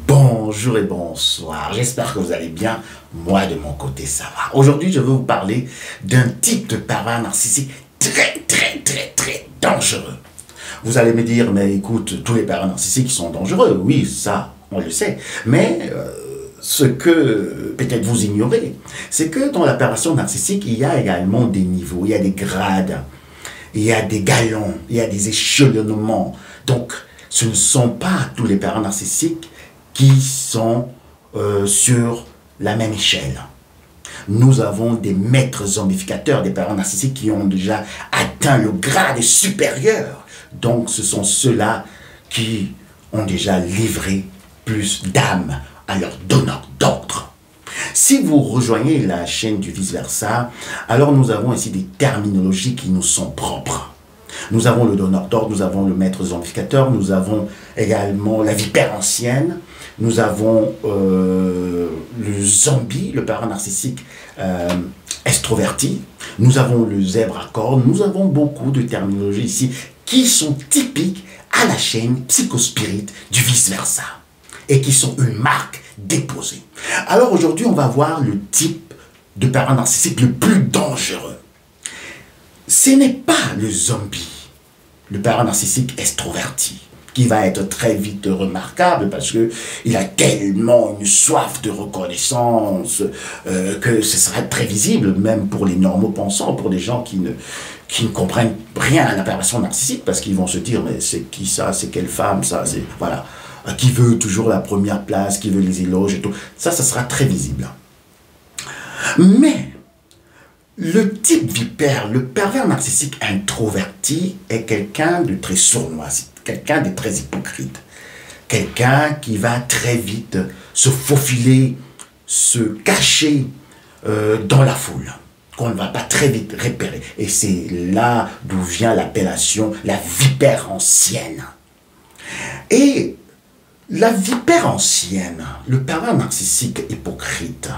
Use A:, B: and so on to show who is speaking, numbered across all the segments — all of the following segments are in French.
A: Bonjour et bonsoir, j'espère que vous allez bien. Moi de mon côté ça va. Aujourd'hui je vais vous parler d'un type de pervers narcissique très dangereux. Vous allez me dire, mais écoute, tous les pervers narcissiques sont dangereux. Oui, ça, on le sait. Mais ce que peut-être vous ignorez, c'est que dans la perversion narcissique, il y a également des niveaux, il y a des grades, il y a des galons, il y a des échelonnements. Donc, ce ne sont pas tous les pervers narcissiques qui sont sur la même échelle. Nous avons des maîtres zombificateurs, des pervers narcissiques qui ont déjà atteint le grade supérieur. Donc ce sont ceux-là qui ont déjà livré plus d'âmes à leurs donneurs d'ordre. Si vous rejoignez la chaîne du vice-versa, alors nous avons ici des terminologies qui nous sont propres. Nous avons le donneur d'ordre, nous avons le maître zombificateur, nous avons également la vipère ancienne, nous avons le zombie, le pervers narcissique extroverti, nous avons le zèbre à cornes, nous avons beaucoup de terminologies ici qui sont typiques à la chaîne psychospirit du vice-versa et qui sont une marque déposée. Alors aujourd'hui, on va voir le type de pervers narcissique le plus dangereux. Ce n'est pas le zombie, le pervers narcissique extroverti, qui va être très vite remarquable parce qu'il a tellement une soif de reconnaissance que ce sera très visible, même pour les normaux pensants, pour des gens qui ne comprennent rien à la perversion narcissique, parce qu'ils vont se dire, mais c'est qui ça, c'est quelle femme ça, c'est voilà, qui veut toujours la première place, qui veut les éloges et tout. Ça sera très visible. Mais le type vipère, le pervers narcissique introverti est quelqu'un de très sournois, quelqu'un de très hypocrite, quelqu'un qui va très vite se faufiler, se cacher dans la foule, qu'on ne va pas très vite repérer. Et c'est là d'où vient l'appellation la vipère ancienne. Et la vipère ancienne, le pervers narcissique hypocrite,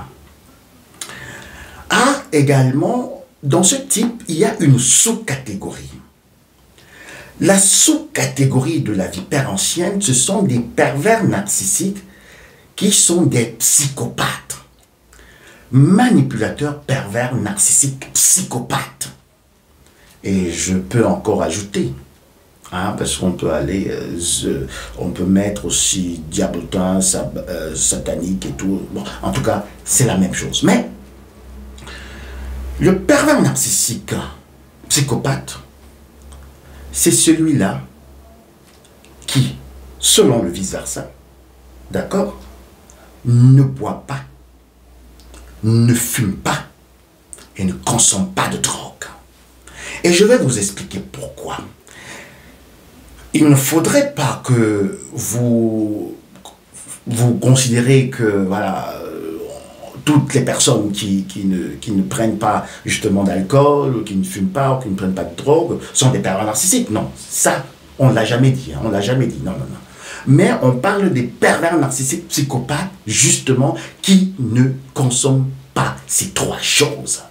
A: a également, dans ce type, il y a une sous-catégorie. La sous-catégorie de la vipère ancienne, ce sont des pervers narcissiques qui sont des psychopathes. Manipulateurs, pervers, narcissiques, psychopathes. Et je peux encore ajouter, parce qu'on peut aller, on peut mettre aussi diablotin, satanique et tout. Bon, en tout cas, c'est la même chose. Mais le pervers narcissique psychopathe, c'est celui-là qui, selon le vice-versa, d'accord, ne boit pas, ne fume pas et ne consomme pas de drogue. Et je vais vous expliquer pourquoi. Il ne faudrait pas que vous considérez que, voilà, toutes les personnes qui ne prennent pas justement d'alcool, ou qui ne fument pas, ou qui ne prennent pas de drogue, sont des pervers narcissiques. Non, ça, on ne l'a jamais dit. On ne l'a jamais dit. Non. Mais on parle des pervers narcissiques psychopathes, justement, qui ne consomment pas ces trois choses.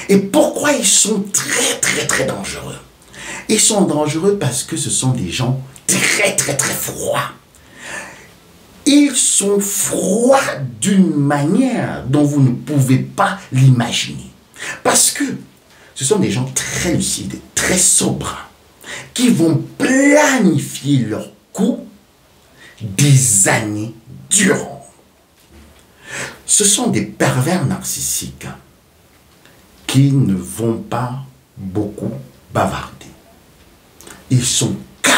A: Et pourquoi ils sont très dangereux? Ils sont dangereux parce que ce sont des gens très froids. Ils sont froids d'une manière dont vous ne pouvez pas l'imaginer. Parce que ce sont des gens très lucides, très sobres, qui vont planifier leurs coups des années durant. Ce sont des pervers narcissiques qui ne vont pas beaucoup bavarder. Ils sont calmes.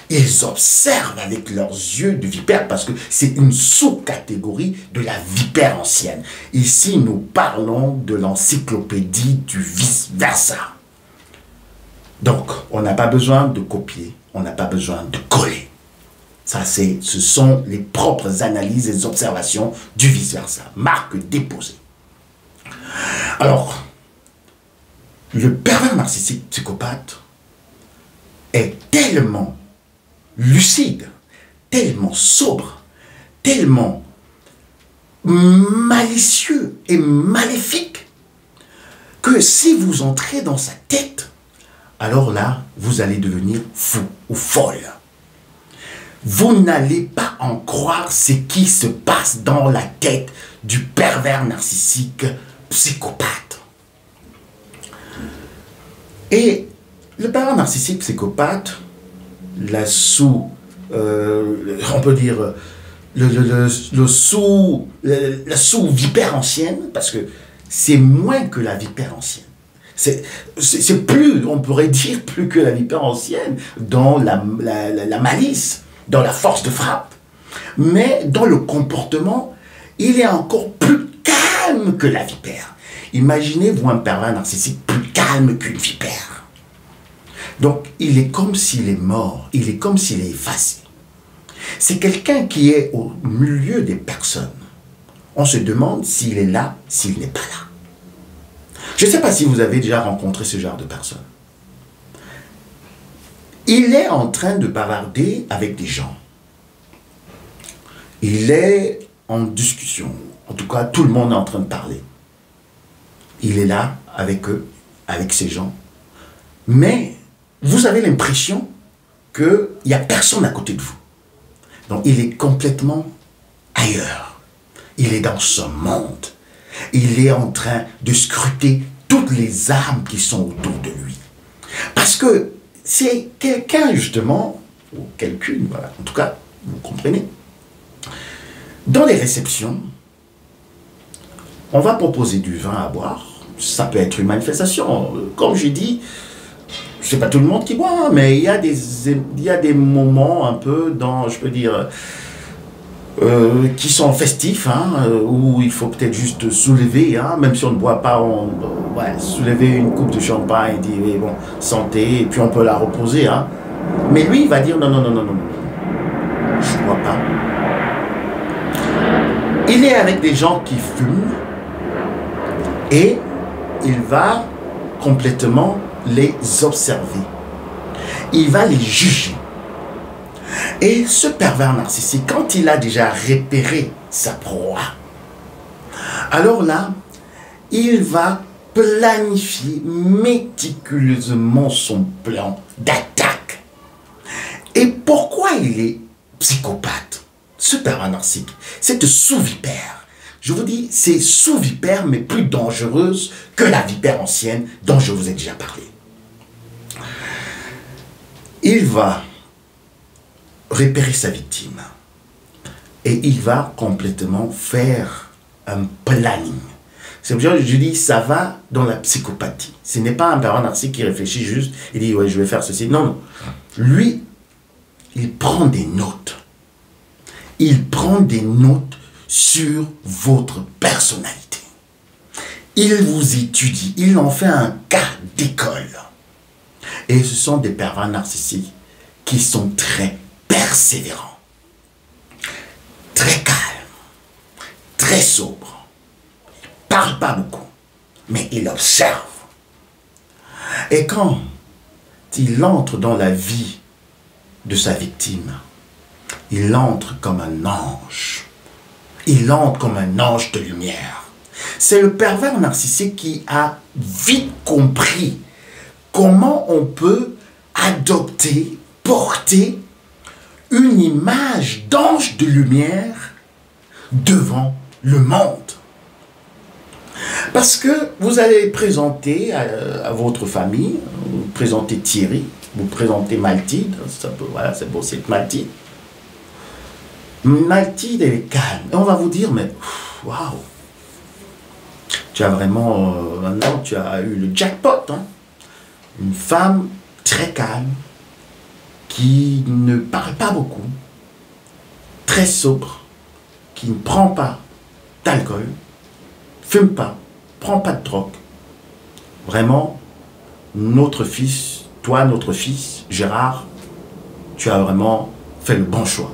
A: Ils observent avec leurs yeux de vipère parce que c'est une sous-catégorie de la vipère ancienne. Ici, nous parlons de l'encyclopédie du vice-versa. Donc, on n'a pas besoin de copier, on n'a pas besoin de coller. Ça, ce sont les propres analyses et observations du vice-versa. Marque déposée. Alors, le pervers narcissique psychopathe est tellement lucide, tellement sobre, tellement malicieux et maléfique que si vous entrez dans sa tête, alors là, vous allez devenir fou ou folle. Vous n'allez pas en croire ce qui se passe dans la tête du pervers narcissique psychopathe. Et le pervers narcissique psychopathe, on peut dire, la sous-vipère ancienne, parce que c'est moins que la vipère ancienne. C'est plus, on pourrait dire, plus que la vipère ancienne dans la malice, dans la force de frappe. Mais dans le comportement, il est encore plus calme que la vipère. Imaginez-vous un pervers narcissique plus calme qu'une vipère. Donc, il est comme s'il est mort, il est comme s'il est effacé. C'est quelqu'un qui est au milieu des personnes. On se demande s'il est là, s'il n'est pas là. Je ne sais pas si vous avez déjà rencontré ce genre de personne. Il est en train de bavarder avec des gens. Il est en discussion. En tout cas, tout le monde est en train de parler. Il est là avec eux, avec ces gens. Mais vous avez l'impression qu'il n'y a personne à côté de vous. Donc, il est complètement ailleurs. Il est dans son monde. Il est en train de scruter toutes les armes qui sont autour de lui. Parce que c'est quelqu'un, justement, ou quelqu'une, voilà, en tout cas, vous comprenez. Dans les réceptions, on va proposer du vin à boire. Ça peut être une manifestation. Comme je dis, c'est pas tout le monde qui boit, mais il y a des moments un peu dans, je peux dire, qui sont festifs, hein, où il faut peut-être juste soulever, hein, même si on ne boit pas, soulever une coupe de champagne et dire, eh bon, santé, et puis on peut la reposer. Hein. Mais lui, il va dire, non, non, non, non, non, je ne bois pas. Il est avec des gens qui fument, et il va complètement les observer. Il va les juger. Et ce pervers narcissique, quand il a déjà repéré sa proie, alors là, il va planifier méticuleusement son plan d'attaque. Et pourquoi il est psychopathe, ce pervers narcissique, cette sous-vipère? Je vous dis, c'est sous-vipère, mais plus dangereuse que la vipère ancienne dont je vous ai déjà parlé. Il va repérer sa victime et il va complètement faire un planning. C'est pour ça que je dis, ça va dans la psychopathie. Ce n'est pas un pervers narcissique qui réfléchit juste et dit, ouais, je vais faire ceci. Non, non. Lui, il prend des notes. Il prend des notes sur votre personnalité. Il vous étudie, il en fait un cas d'école. Et ce sont des pervers narcissiques qui sont très persévérants, très calmes, très sobres. Ils ne parlent pas beaucoup, mais ils observent. Et quand il entre dans la vie de sa victime, il entre comme un ange. Il entre comme un ange de lumière. C'est le pervers narcissique qui a vite compris comment on peut adopter, porter une image d'ange de lumière devant le monde. Parce que vous allez présenter à votre famille, vous présentez Thierry, vous présentez Maltide, voilà, c'est beau, c'est Maltide. Maltide, elle est calme. Et on va vous dire, mais waouh, tu as vraiment, maintenant, tu as eu le jackpot. Hein? Une femme très calme, qui ne parle pas beaucoup, très sobre, qui ne prend pas d'alcool, fume pas, prend pas de drogue. Vraiment, notre fils, toi, notre fils, Gérard, tu as vraiment fait le bon choix.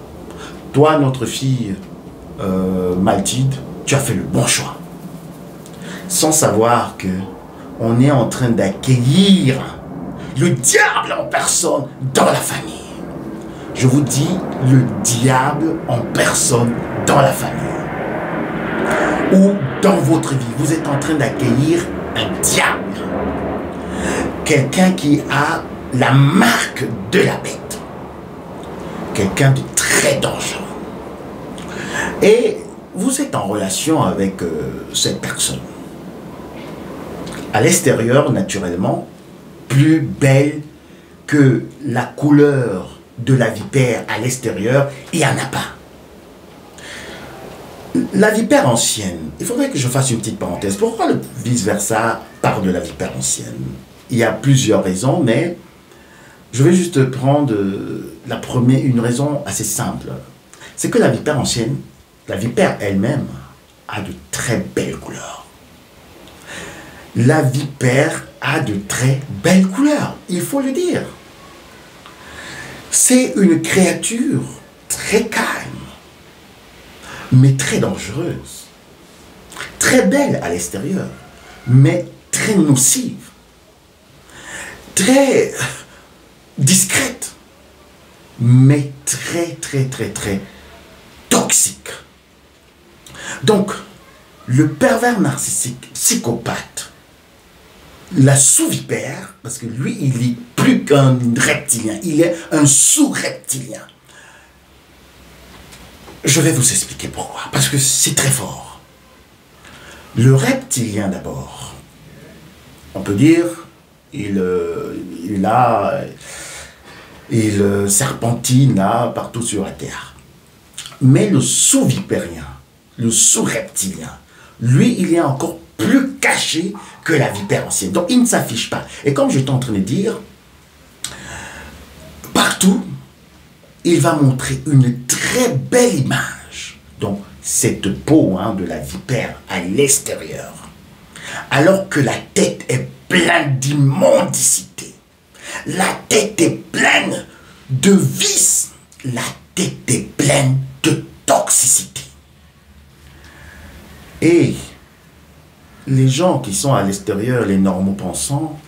A: Toi, notre fille Maltide, tu as fait le bon choix. Sans savoir que on est en train d'accueillir le diable en personne dans la famille. Je vous dis, le diable en personne dans la famille. Ou dans votre vie, vous êtes en train d'accueillir un diable. Quelqu'un qui a la marque de la bête. Quelqu'un de très très dangereux. Et vous êtes en relation avec cette personne. À l'extérieur, naturellement, plus belle que la couleur de la vipère à l'extérieur, il n'y en a pas. La vipère ancienne, il faudrait que je fasse une petite parenthèse. Pourquoi le vice-versa parle de la vipère ancienne? Il y a plusieurs raisons, mais je vais juste prendre une raison assez simple. C'est que la vipère ancienne, la vipère elle-même, a de très belles couleurs. La vipère a de très belles couleurs, il faut le dire. C'est une créature très calme, mais très dangereuse. Très belle à l'extérieur, mais très nocive. Très discrète, mais très toxique. Donc, le pervers narcissique, psychopathe, la sous-vipère, parce que lui, il est plus qu'un reptilien, il est un sous-reptilien. Je vais vous expliquer pourquoi, parce que c'est très fort. Le reptilien d'abord, on peut dire, il serpentine là, partout sur la terre. Mais le sous-vipérien, le sous-reptilien, lui, il est encore plus caché que la vipère ancienne. Donc, il ne s'affiche pas. Et comme j'étais en train de dire, partout, il va montrer une très belle image. Donc, cette peau de la vipère à l'extérieur. Alors que la tête est pleine d'immondicité. La tête est pleine de vices. La tête est pleine de toxicité. Et les gens qui sont à l'extérieur, les normaux pensants,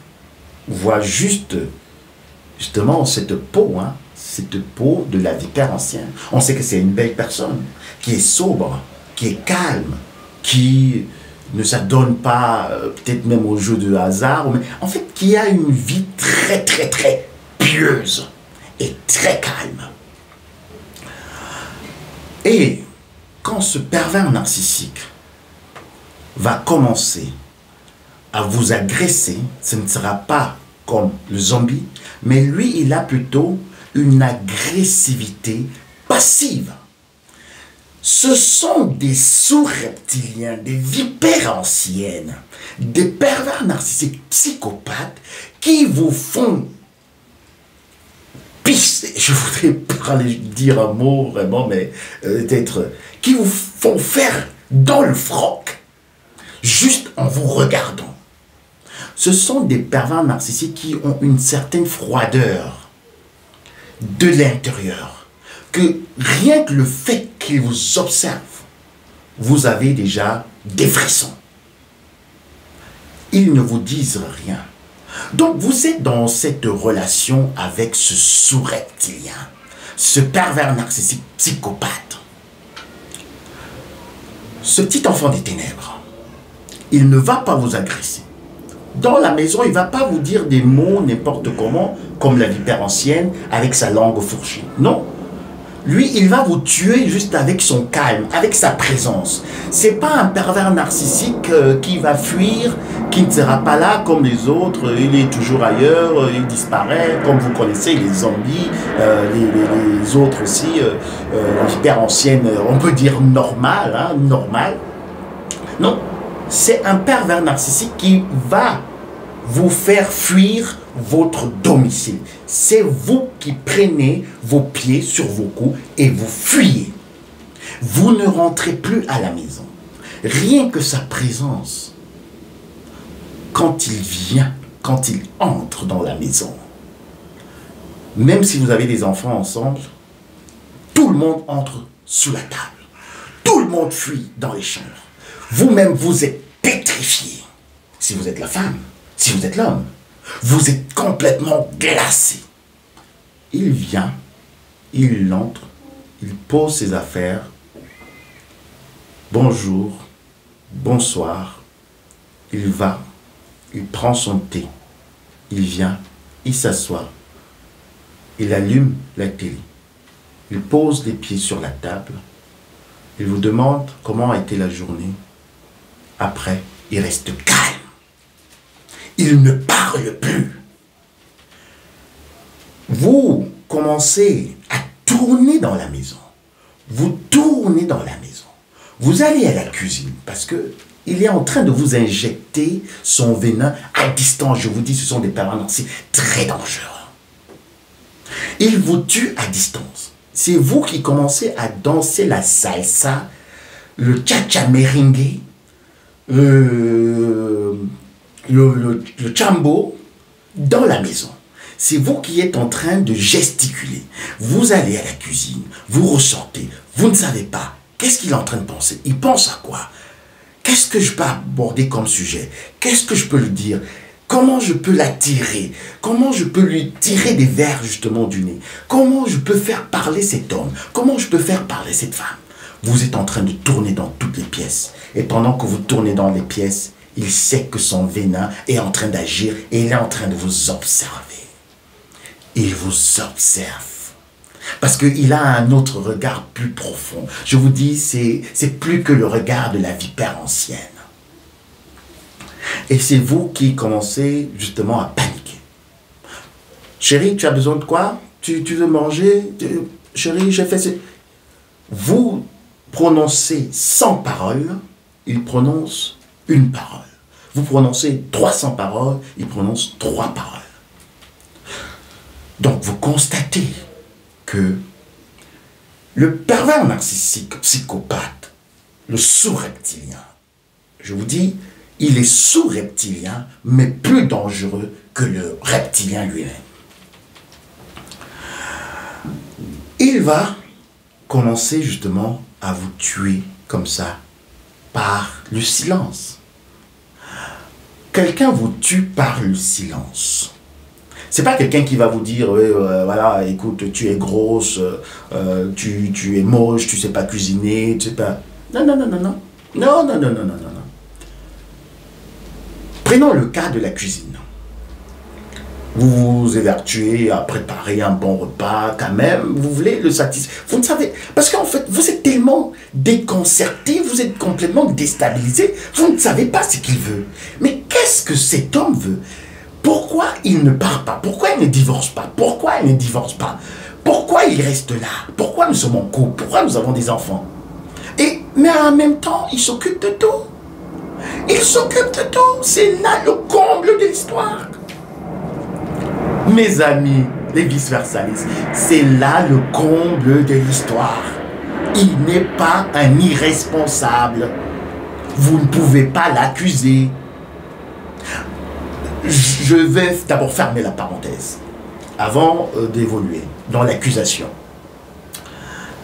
A: voient justement cette peau, cette peau de la vipère ancienne. On sait que c'est une belle personne, qui est sobre, qui est calme, qui ne s'adonne pas peut-être même au jeu de hasard, mais en fait qui a une vie très pieuse et très calme. Et quand ce pervers narcissique va commencer à vous agresser, ce ne sera pas comme le zombie, mais lui, il a plutôt une agressivité passive. Ce sont des sous-reptiliens, des vipères anciennes, des pervers narcissiques psychopathes qui vous font pisser, je voudrais dire un mot vraiment, mais qui vous font faire dans le froc, juste en vous regardant. Ce sont des pervers narcissiques qui ont une certaine froideur de l'intérieur, que rien que le fait qu'ils vous observent, vous avez déjà des frissons. Ils ne vous disent rien. Donc vous êtes dans cette relation avec ce sous-reptilien, ce pervers narcissique psychopathe. Ce petit enfant des ténèbres, il ne va pas vous agresser. Dans la maison, il ne va pas vous dire des mots n'importe comment, comme la vipère ancienne, avec sa langue fourchue. Non. Lui, il va vous tuer juste avec son calme, avec sa présence. Ce n'est pas un pervers narcissique qui va fuir, qui ne sera pas là comme les autres. Il est toujours ailleurs, il disparaît, comme vous connaissez les zombies, les autres aussi, la vipère ancienne, on peut dire normal, normal. Non. C'est un pervers narcissique qui va vous faire fuir votre domicile. C'est vous qui prenez vos pieds sur vos coups et vous fuyez. Vous ne rentrez plus à la maison. Rien que sa présence, quand il vient, quand il entre dans la maison, même si vous avez des enfants ensemble, tout le monde entre sous la table. Tout le monde fuit dans les chambres. Vous-même, vous êtes pétrifié. Si vous êtes la femme, si vous êtes l'homme, vous êtes complètement glacé. Il vient, il entre, il pose ses affaires. Bonjour, bonsoir. Il va, il prend son thé. Il vient, il s'assoit. Il allume la télé. Il pose les pieds sur la table. Il vous demande comment a été la journée. Après, il reste calme. Il ne parle plus. Vous commencez à tourner dans la maison. Vous tournez dans la maison. Vous allez à la cuisine parce que il est en train de vous injecter son venin à distance. Je vous dis, ce sont des pervers narcissiques très dangereux. Il vous tue à distance. C'est vous qui commencez à danser la salsa, le cha-cha merengue, le chambo dans la maison. C'est vous qui êtes en train de gesticuler. Vous allez à la cuisine, vous ressortez, vous ne savez pas. Qu'est-ce qu'il est en train de penser? Il pense à quoi? Qu'est-ce que je peux aborder comme sujet? Qu'est-ce que je peux lui dire? Comment je peux l'attirer? Comment je peux lui tirer des vers justement du nez? Comment je peux faire parler cet homme? Comment je peux faire parler cette femme? Vous êtes en train de tourner dans toutes les pièces. Et pendant que vous tournez dans les pièces, il sait que son venin est en train d'agir et il est en train de vous observer. Il vous observe. Parce qu'il a un autre regard plus profond. Je vous dis, c'est plus que le regard de la vipère ancienne. Et c'est vous qui commencez justement à paniquer. Chérie, tu as besoin de quoi? Tu veux manger? Chérie, j'ai fait ce... Vous prononcez 100 paroles, il prononce une parole. Vous prononcez 300 paroles, il prononce 3 paroles. Donc vous constatez que le pervers narcissique psychopathe, le sous-reptilien, je vous dis, il est sous-reptilien, mais plus dangereux que le reptilien lui-même. Il va commencer justement à vous tuer comme ça, par le silence. Quelqu'un vous tue par le silence. C'est pas quelqu'un qui va vous dire, voilà, écoute, tu es grosse, tu es moche, tu sais pas cuisiner, tu sais pas... Non, non, non, non, non. Non, non, non, non, non, non, non. Prenons le cas de la cuisine. Vous vous évertuez à préparer un bon repas, quand même, vous voulez le satisfaire. Vous ne savez, parce qu'en fait, vous êtes tellement déconcerté, vous êtes complètement déstabilisé, vous ne savez pas ce qu'il veut. Mais qu'est-ce que cet homme veut? Pourquoi il ne part pas? Pourquoi il ne divorce pas? Pourquoi il ne divorce pas? Pourquoi il reste là? Pourquoi nous sommes en couple? Pourquoi nous avons des enfants? Mais en même temps, il s'occupe de tout. Il s'occupe de tout. C'est là le comble de l'histoire. Mes amis, les vice-versalis, c'est là le comble de l'histoire. Il n'est pas un irresponsable. Vous ne pouvez pas l'accuser. Je vais d'abord fermer la parenthèse avant d'évoluer dans l'accusation.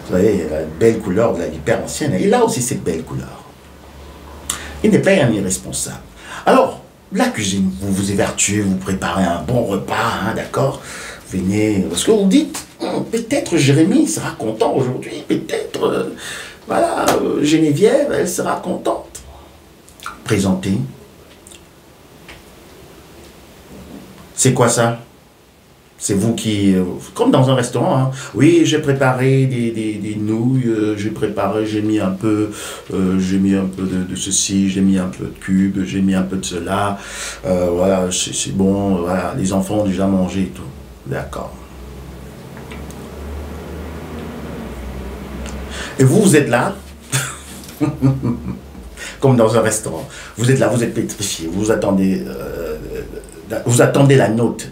A: Vous voyez, la belle couleur de la vipère ancienne, et là aussi cette belle couleur. Il n'est pas un irresponsable. Alors, la cuisine, vous vous évertuez, vous préparez un bon repas, hein, d'accord? Venez, parce que vous dites, peut-être Jérémie sera content aujourd'hui, peut-être, voilà, Geneviève, elle sera contente. Présentez. C'est quoi ça? C'est vous qui... comme dans un restaurant, hein. Oui, j'ai préparé des nouilles, j'ai mis un peu de ceci, j'ai mis un peu de cube, j'ai mis un peu de cela. Voilà, c'est bon, voilà, les enfants ont déjà mangé et tout. D'accord. Et vous êtes là, comme dans un restaurant. Vous êtes là, vous êtes pétrifié, vous attendez la note,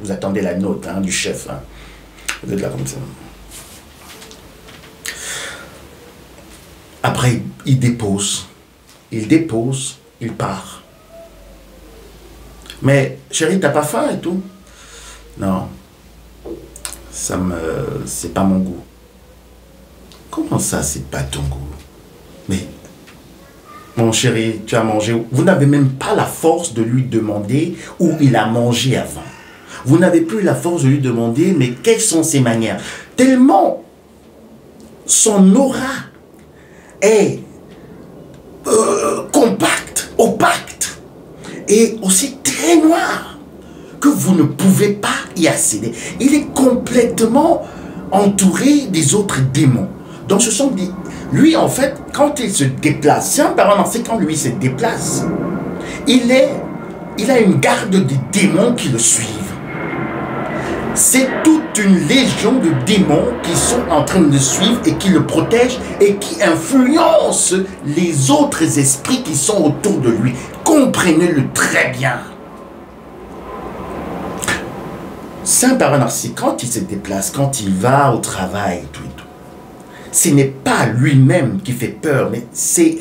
A: hein, du chef. Hein. Vous êtes là comme ça. Après, il dépose, il part. Mais chérie, t'as pas faim et tout? Non, c'est pas mon goût. Comment ça, c'est pas ton goût? Mais mon chéri, tu as mangé. Vous n'avez même pas la force de lui demander où il a mangé avant. Vous n'avez plus la force de lui demander, mais quelles sont ses manières? Tellement son aura est compacte, opaque, et aussi très noir, que vous ne pouvez pas y accéder. Il est complètement entouré des autres démons. Donc ce sont des... Lui, en fait, quand il se déplace, c'est un parent narcissique, quand lui se déplace, il a une garde de démons qui le suivent. C'est toute une légion de démons qui sont en train de le suivre et qui le protègent et qui influencent les autres esprits qui sont autour de lui. Comprenez-le très bien. C'est un parent narcissique, quand il se déplace, quand il va au travail, tout et tout, ce n'est pas lui-même qui fait peur, mais c'est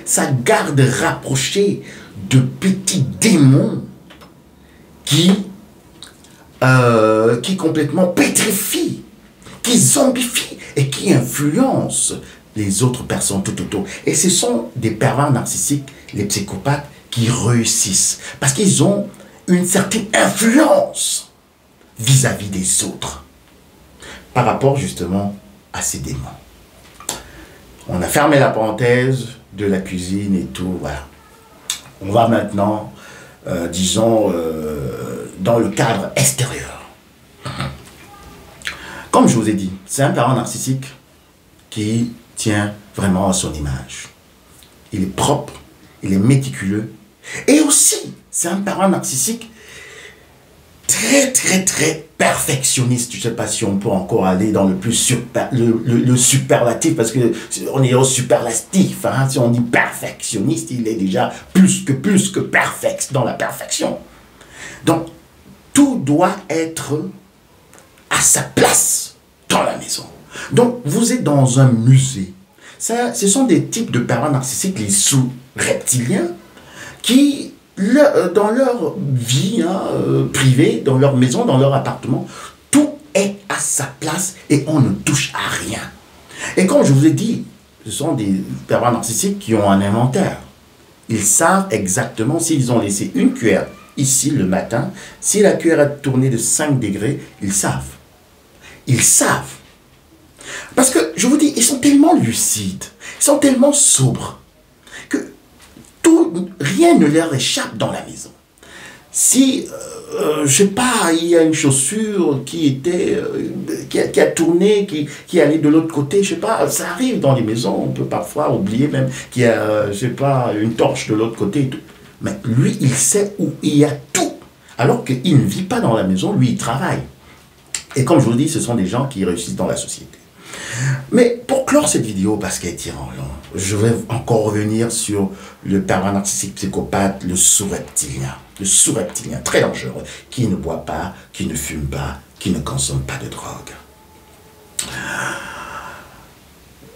A: sa garde rapprochée de petits démons qui complètement pétrifient, qui zombifient et qui influencent les autres personnes tout autour. Et ce sont des pervers narcissiques, les psychopathes, qui réussissent parce qu'ils ont une certaine influence vis-à-vis des autres par rapport justement à ces démons. On a fermé la parenthèse de la cuisine et tout, voilà. On va maintenant, disons, dans le cadre extérieur. Comme je vous ai dit, c'est un parent narcissique qui tient vraiment à son image. Il est propre, il est méticuleux. Et aussi, c'est un parent narcissique très perfectionniste. Je ne sais pas si on peut encore aller dans le superlatif, parce qu'on est au superlatif. Hein. Si on dit perfectionniste, il est déjà plus que parfait dans la perfection. Donc, tout doit être à sa place dans la maison. Donc, vous êtes dans un musée. Ce sont des types de parents narcissiques, les sous-reptiliens, qui, dans leur vie privée, dans leur maison, dans leur appartement, tout est à sa place et on ne touche à rien. Et comme je vous ai dit, ce sont des parents narcissiques qui ont un inventaire. Ils savent exactement s'ils ont laissé une cuillère ici le matin, si la cuillère a tourné de 5 degrés, ils savent. Ils savent. Parce que, je vous dis, ils sont tellement lucides, ils sont tellement sobres, que rien ne leur échappe dans la maison. Si, je sais pas, il y a une chaussure qui a tourné, qui allait de l'autre côté, je sais pas, ça arrive dans les maisons, on peut parfois oublier même qu'il y a, je sais pas, une torche de l'autre côté et tout. Mais lui, il sait où il y a tout. Alors qu'il ne vit pas dans la maison, lui, il travaille. Et comme je vous dis, ce sont des gens qui réussissent dans la société. Mais pour clore cette vidéo, parce qu'elle tire en long, je vais encore revenir sur le pervers narcissique psychopathe, le sous-reptilien. Le sous-reptilien, très dangereux, qui ne boit pas, qui ne fume pas, qui ne consomme pas de drogue.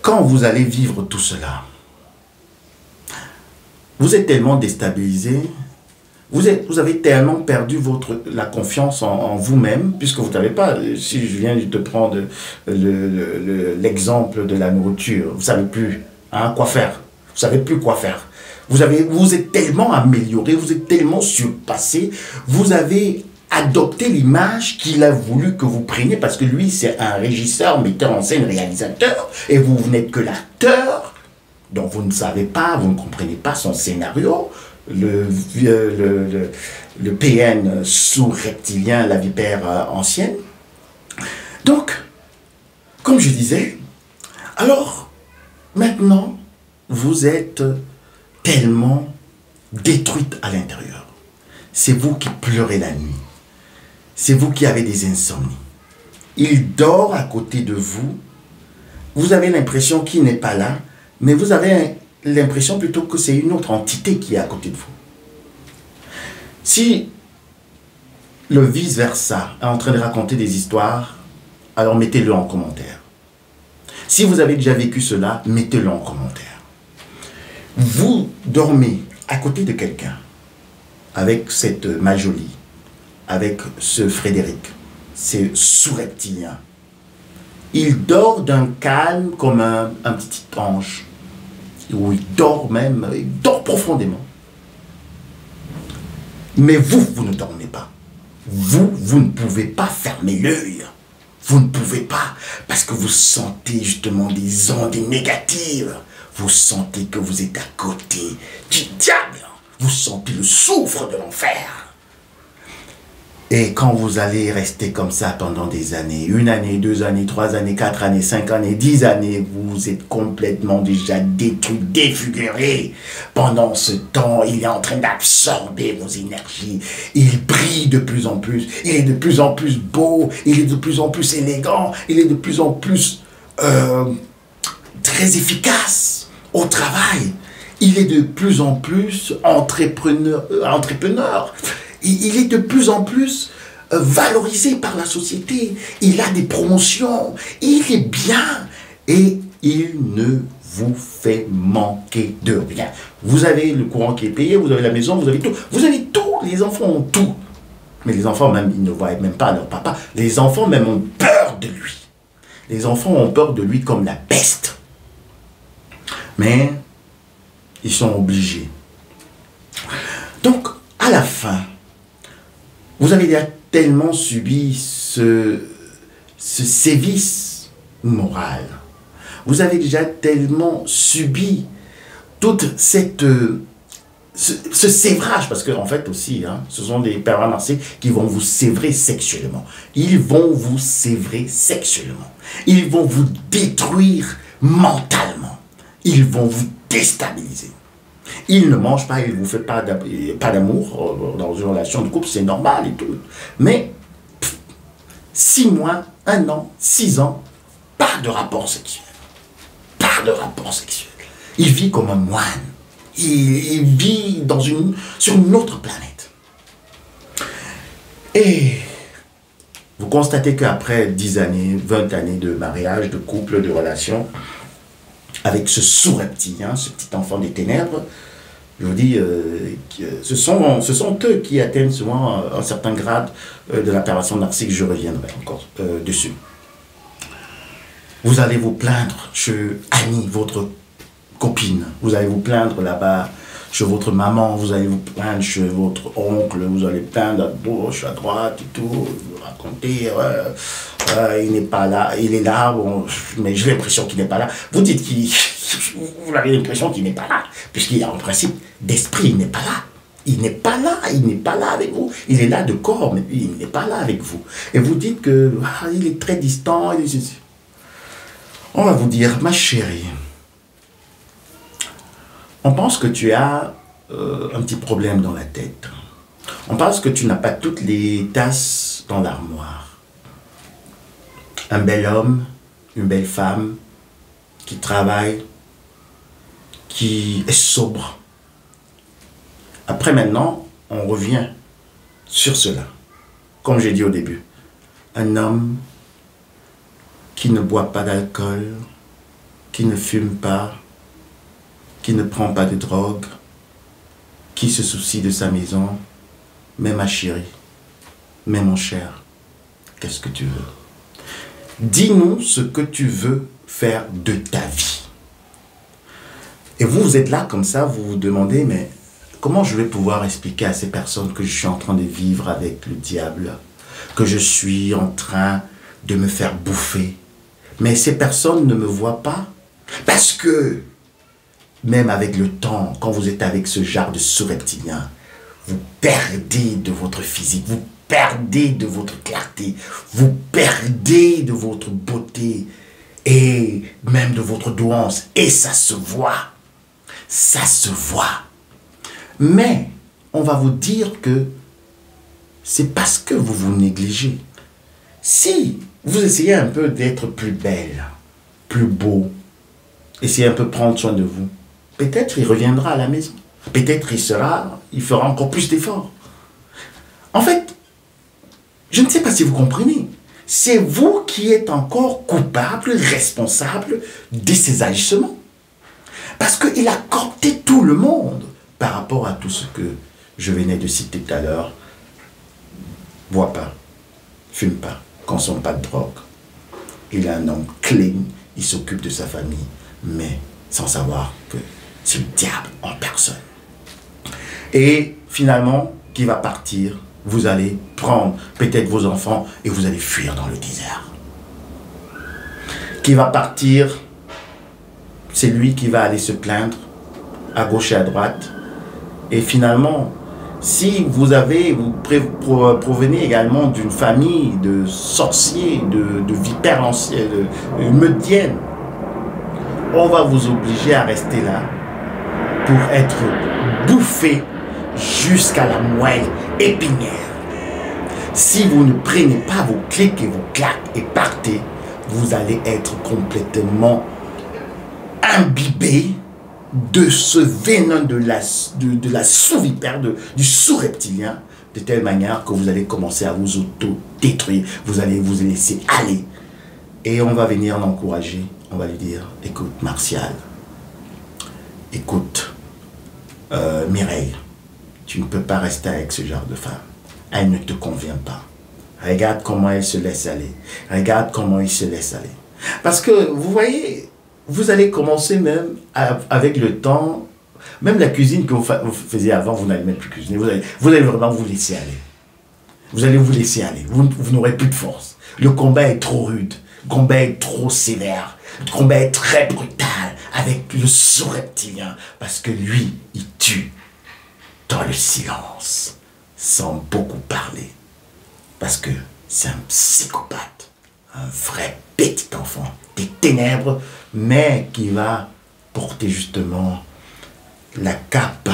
A: Quand vous allez vivre tout cela, vous êtes tellement déstabilisé, vous avez tellement perdu la confiance en vous-même, puisque vous n'avez pas, si je viens de te prendre l'exemple de la nourriture, vous ne savez plus quoi faire, vous ne savez plus quoi faire. Vous êtes tellement amélioré, vous êtes tellement surpassé, vous avez adopté l'image qu'il a voulu que vous preniez, parce que lui, c'est un régisseur, metteur en scène, réalisateur, et vous n'êtes que l'acteur. Donc vous ne savez pas, vous ne comprenez pas son scénario, le PN sous-reptilien, la vipère ancienne. Donc, comme je disais, alors maintenant, vous êtes tellement détruite à l'intérieur. C'est vous qui pleurez la nuit. C'est vous qui avez des insomnies. Il dort à côté de vous. Vous avez l'impression qu'il n'est pas là, mais vous avez l'impression plutôt que c'est une autre entité qui est à côté de vous. Si le vice-versa est en train de raconter des histoires, alors mettez-le en commentaire. Si vous avez déjà vécu cela, mettez-le en commentaire. Vous dormez à côté de quelqu'un, avec cette Majolie, avec ce Frédéric, c'est sous-reptilien. Il dort d'un calme comme un petit ange. Où il dort même, il dort profondément. Mais vous ne dormez pas. Vous ne pouvez pas fermer l'œil. Vous ne pouvez pas, parce que vous sentez justement des ondes négatives. Vous sentez que vous êtes à côté du diable. Vous sentez le souffle de l'enfer. Et quand vous allez rester comme ça pendant des années, 1 année, 2 années, 3 années, 4 années, 5 années, 10 années, vous êtes complètement déjà détruit, défiguré. Pendant ce temps, il est en train d'absorber vos énergies. Il brille de plus en plus. Il est de plus en plus beau. Il est de plus en plus élégant. Il est de plus en plus très efficace au travail. Il est de plus en plus entrepreneur. Il est de plus en plus valorisé par la société. Il a des promotions. Il est bien. Et il ne vous fait manquer de rien. Vous avez le courant qui est payé, vous avez la maison, vous avez tout. Vous avez tout. Les enfants ont tout. Mais les enfants, même, ils ne voient même pas leur papa. Les enfants, même, ont peur de lui. Les enfants ont peur de lui comme la peste. Mais ils sont obligés. Donc, à la fin, vous avez déjà tellement subi ce sévice moral. Vous avez déjà tellement subi toute cette... ce sévrage, parce qu'en fait aussi, hein, ce sont des pervers narcissiques qui vont vous sévrer sexuellement. Ils vont vous sévrer sexuellement. Ils vont vous détruire mentalement. Ils vont vous déstabiliser. Il ne mange pas, il ne vous fait pas d'amour dans une relation de couple, c'est normal et tout. Mais 6 mois, 1 an, 6 ans, pas de rapport sexuel. Pas de rapport sexuel. Il vit comme un moine. Il vit sur une autre planète. Et vous constatez qu'après 10 années, 20 années de mariage, de couple, de relation, avec ce sous-reptilien, ce petit enfant des ténèbres, je vous dis, ce sont eux qui atteignent souvent un certain grade de la perversion narcissique. Je reviendrai encore dessus. Vous allez vous plaindre chez Annie, votre copine. Vous allez vous plaindre là-bas chez votre maman. Vous allez vous plaindre chez votre oncle. Vous allez plaindre à gauche, à droite et tout. Vous racontez, il n'est pas là. Il est là, bon, mais j'ai l'impression qu'il n'est pas là. Vous dites vous avez l'impression qu'il n'est pas là. Puisqu'il y a un principe d'esprit, il n'est pas là. Il n'est pas là, il n'est pas là avec vous. Il est là de corps, mais il n'est pas là avec vous. Et vous dites que il est très distant. On va vous dire, ma chérie, on pense que tu as un petit problème dans la tête. On pense que tu n'as pas toutes les tasses dans l'armoire. Un bel homme, une belle femme, qui travaille, qui est sobre. Après maintenant, on revient sur cela. Comme j'ai dit au début, un homme qui ne boit pas d'alcool, qui ne fume pas, qui ne prend pas de drogue, qui se soucie de sa maison, mais ma chérie, mais mon cher, qu'est-ce que tu veux? Dis-nous ce que tu veux faire de ta vie. Et vous êtes là comme ça, vous vous demandez, mais comment je vais pouvoir expliquer à ces personnes que je suis en train de vivre avec le diable, que je suis en train de me faire bouffer? Mais ces personnes ne me voient pas, parce que même avec le temps, quand vous êtes avec ce genre de sous-reptilien, vous perdez de votre physique, vous perdez de votre clarté, vous perdez de votre beauté et même de votre douance. Et ça se voit. Ça se voit. Mais on va vous dire que c'est parce que vous vous négligez. Si vous essayez un peu d'être plus belle, plus beau, essayez un peu de prendre soin de vous, peut-être il reviendra à la maison. Peut-être il fera encore plus d'efforts. En fait, je ne sais pas si vous comprenez. C'est vous qui êtes encore coupable, responsable de ces agissements. Parce qu'il a coopté tout le monde par rapport à tout ce que je venais de citer tout à l'heure. Bois pas, fume pas, consomme pas de drogue. Il est un homme clean, il s'occupe de sa famille, mais sans savoir que c'est le diable en personne. Et finalement, qui va partir? Vous allez prendre peut-être vos enfants et vous allez fuir dans le désert. Qui va partir? C'est lui qui va aller se plaindre à gauche et à droite. Et finalement, Si vous provenez également d'une famille de sorciers, de vipères anciennes, de meudiennes, on va vous obliger à rester là pour être bouffé jusqu'à la moelle épinière. Si vous ne prenez pas vos clics et vos claques et partez, vous allez être complètement imbibé de ce venin de la sous-vipère, du sous-reptilien, de telle manière que vous allez commencer à vous auto-détruire. Vous allez vous laisser aller. Et on va venir l'encourager. On va lui dire, écoute Martial, écoute Mireille, tu ne peux pas rester avec ce genre de femme. Elle ne te convient pas. Regarde comment elle se laisse aller. Regarde comment il se laisse aller. Parce que, vous voyez, vous allez commencer même avec le temps, même la cuisine que vous faisiez avant, vous n'allez même plus cuisiner. Vous allez vraiment vous laisser aller. Vous allez vous laisser aller. Vous n'aurez plus de force. Le combat est trop rude. Le combat est trop sévère. Le combat est très brutal avec le sous-reptilien. Parce que lui, il tue dans le silence, sans beaucoup parler. Parce que c'est un psychopathe, un vrai petit enfant des ténèbres, mais qui va porter justement la cape,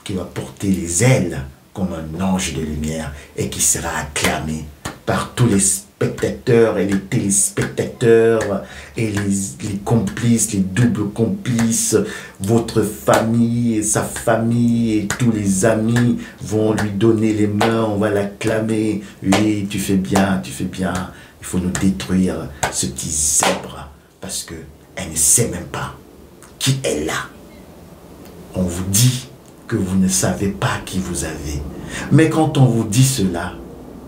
A: qui va porter les ailes comme un ange de lumière et qui sera acclamé par tous les spectateurs et les téléspectateurs et les complices, les doubles complices, votre famille et sa famille et tous les amis vont lui donner les mains, on va l'acclamer. Oui, tu fais bien, il faut nous détruire ce petit zèbre parce que elle ne sait même pas qui est là. On vous dit que vous ne savez pas qui vous avez. Mais quand on vous dit cela,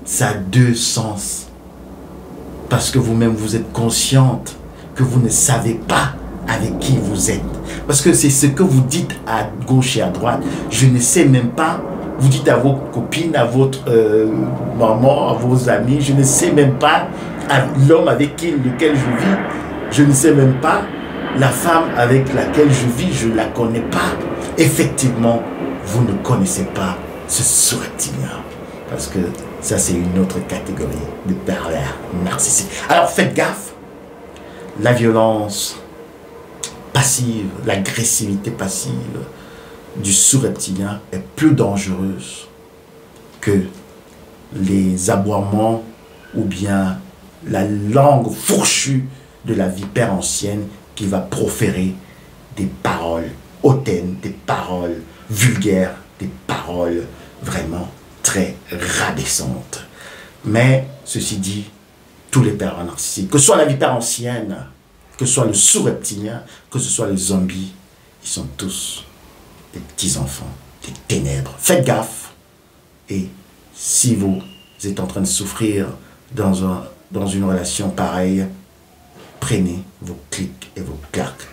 A: ça a deux sens. Parce que vous-même, vous êtes consciente que vous ne savez pas avec qui vous êtes. Parce que c'est ce que vous dites à gauche et à droite. Je ne sais même pas. Vous dites à vos copines, à votre maman, à vos amis, je ne sais même pas l'homme avec lequel je vis. Je ne sais même pas la femme avec laquelle je vis, je ne la connais pas. Effectivement, vous ne connaissez pas ce sous-reptilien. Parce que ça, c'est une autre catégorie de pervers narcissiques. Alors, faites gaffe. La violence passive, l'agressivité passive du sous-reptilien est plus dangereuse que les aboiements ou bien la langue fourchue de la vipère ancienne qui va proférer des paroles hautaines, des paroles vulgaires, des paroles vraiment très rabaissantes. Mais, ceci dit, tous les pervers narcissiques, que ce soit la vipère ancienne, que ce soit le sous-reptilien, que ce soit les zombies, ils sont tous des petits-enfants, des ténèbres. Faites gaffe. Et si vous êtes en train de souffrir dans une relation pareille, prenez vos clics et vos claques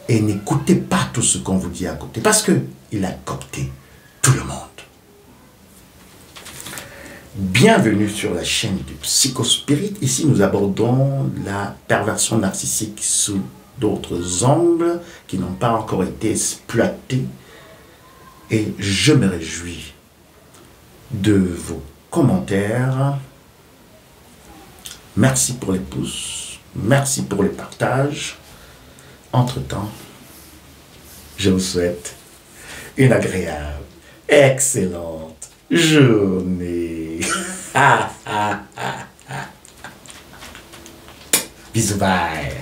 A: et n'écoutez pas tout ce qu'on vous dit à côté parce qu'il a coopté tout le monde. Bienvenue sur la chaîne du Psychospirit. Ici, nous abordons la perversion narcissique sous d'autres angles qui n'ont pas encore été exploités. Et je me réjouis de vos commentaires. Merci pour les pouces. Merci pour les partages. Entre-temps, je vous souhaite une agréable, excellente journée. Bisous, bye.